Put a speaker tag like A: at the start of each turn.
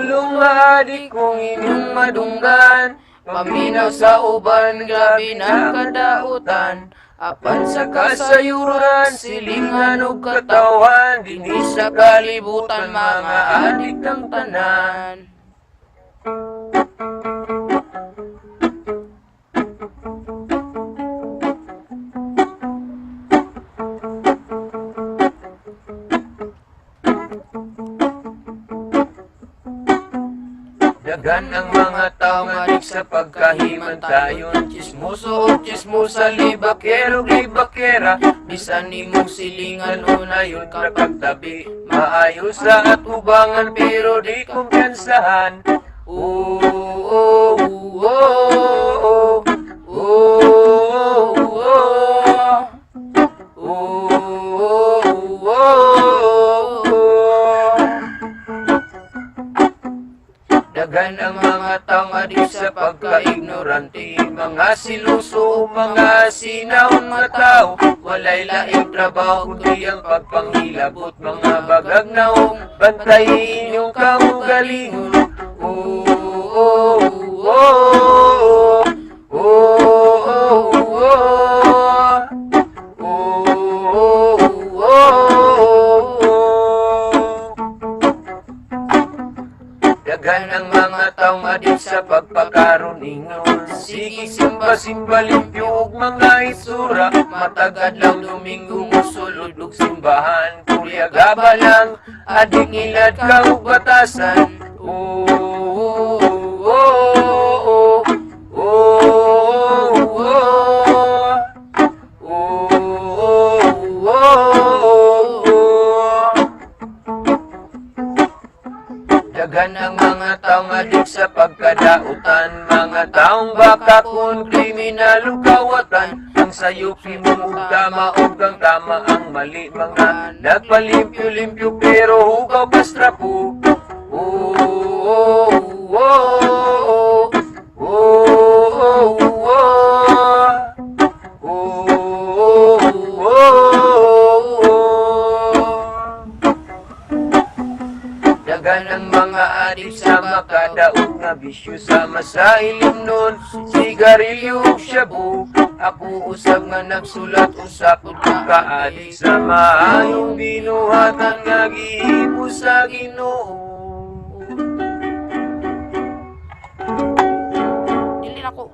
A: Pulong nga adik kung inyong madunggan, paminaw sa uban, grabe na kadautan. Apan sa kasayuran, silingan o katawan, dinhi sa kalibutan, mga adik ng tanan. Dagan ang mga tao madik sa pagkahimantayon, chismoso o chismosa, libakero, libakera. Bisan nimong silingan o nayon kapagtabi, maayos sa at ubangan pero di kumpiyansahan. Dagan ang mga taong adik sa pagka-ignorante, mga siluso o mga sinaon mga tao, walay laing trabaho kundi ang pagpanghilabot, mga bagag naong bantayin inyong kaugalingon. Dagan ang mga taong adik sa pagpakaruningon, sige simba-simba limpyo og mga isura, matagad lang Domingo musulod og simbahan, kulyagaba lang adik ilad ka og batasan. Dagan ang mga taong adik sa pagkadautan, mga taong baka kung kriminal o kawatan, ang sayop simong tama o ang tama ang mali, mga nagpalimpyo-limpyo pero hugaw pastrapo. Dagan ang mga adik sa makadaog nga bisyo, sama sa ilim nun, sigarilyo ug shabu. Ako usab nga nagsulat, usapod ka kaadik sa maayong binuhatan nga gihimo sa Ginoo.
B: Dili na ko